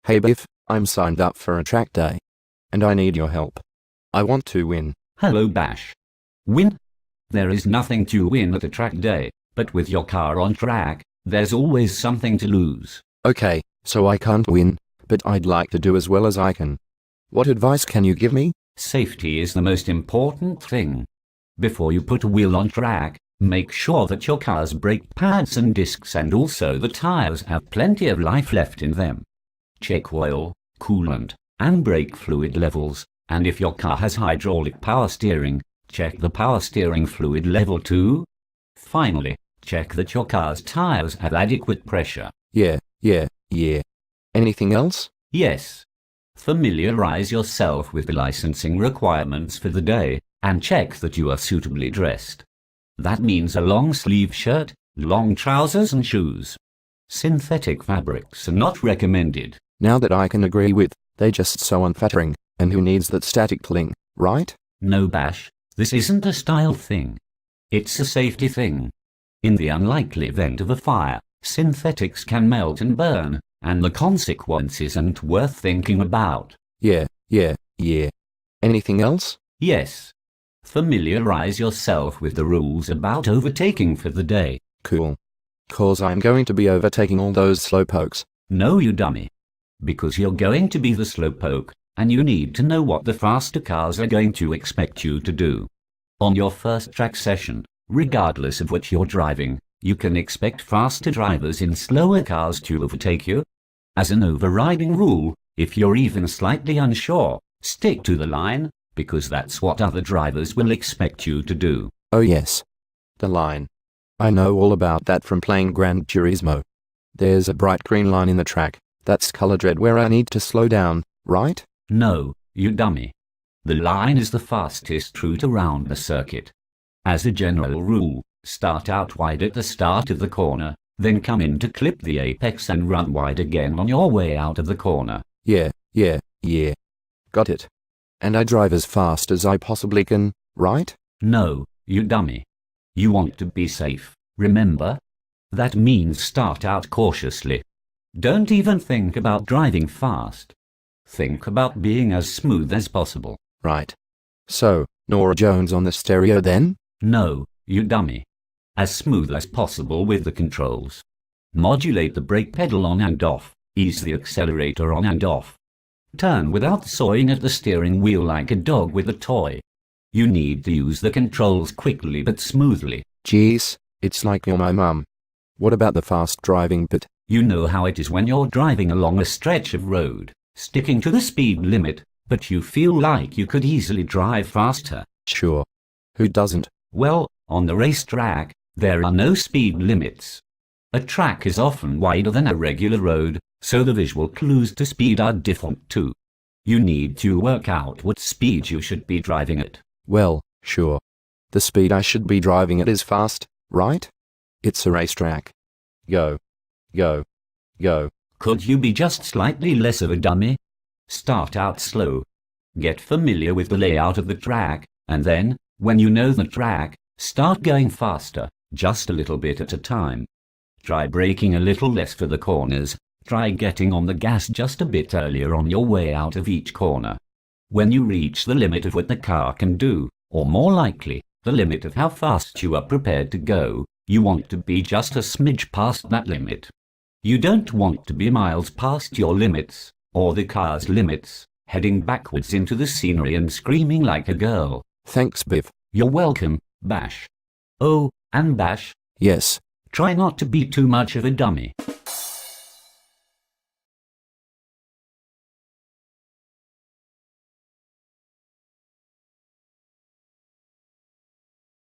Hey Biff, I'm signed up for a track day. And I need your help. I want to win. Hello Bash. Win? There is nothing to win at a track day, but with your car on track, there's always something to lose. Okay, so I can't win, but I'd like to do as well as I can. What advice can you give me? Safety is the most important thing. Before you put a wheel on track, make sure that your car's brake pads and discs and also the tires have plenty of life left in them. Check oil, coolant, and brake fluid levels, and if your car has hydraulic power steering, check the power steering fluid level too. Finally, check that your car's tires have adequate pressure. Yeah. Anything else? Yes. Familiarize yourself with the licensing requirements for the day, and check that you are suitably dressed. That means a long sleeve shirt, long trousers and shoes. Synthetic fabrics are not recommended. Now that I can agree with, they just so unflattering, and who needs that static cling, right? No Bash, this isn't a style thing. It's a safety thing. In the unlikely event of a fire, synthetics can melt and burn, and the consequence isn't worth thinking about. Yeah. Anything else? Yes. Familiarize yourself with the rules about overtaking for the day. Cool. 'Cause I'm going to be overtaking all those slowpokes. No you dummy. Because you're going to be the slowpoke, and you need to know what the faster cars are going to expect you to do. On your first track session, regardless of what you're driving, you can expect faster drivers in slower cars to overtake you. As an overriding rule, if you're even slightly unsure, stick to the line, because that's what other drivers will expect you to do. Oh yes. The line. I know all about that from playing Gran Turismo. There's a bright green line in the track. That's colored red where I need to slow down, right? No, you dummy. The line is the fastest route around the circuit. As a general rule, start out wide at the start of the corner, then come in to clip the apex and run wide again on your way out of the corner. Yeah. Got it. And I drive as fast as I possibly can, right? No, you dummy. You want to be safe, remember? That means start out cautiously. Don't even think about driving fast. Think about being as smooth as possible. Right. So, Norah Jones on the stereo then? No, you dummy. As smooth as possible with the controls. Modulate the brake pedal on and off, ease the accelerator on and off. Turn without sawing at the steering wheel like a dog with a toy. You need to use the controls quickly but smoothly. Jeez, it's like you're my mum. What about the fast driving bit? You know how it is when you're driving along a stretch of road, sticking to the speed limit, but you feel like you could easily drive faster. Sure. Who doesn't? Well, on the racetrack, there are no speed limits. A track is often wider than a regular road, so the visual clues to speed are different too. You need to work out what speed you should be driving at. Well, sure. The speed I should be driving at is fast, right? It's a racetrack. Go. Could you be just slightly less of a dummy? Start out slow. Get familiar with the layout of the track, and then, when you know the track, start going faster, just a little bit at a time. Try braking a little less for the corners. Try getting on the gas just a bit earlier on your way out of each corner. When you reach the limit of what the car can do, or more likely, the limit of how fast you are prepared to go, you want to be just a smidge past that limit. You don't want to be miles past your limits, or the car's limits, heading backwards into the scenery and screaming like a girl. Thanks, Biff. You're welcome, Bash. Oh, and Bash. Yes. Try not to be too much of a dummy.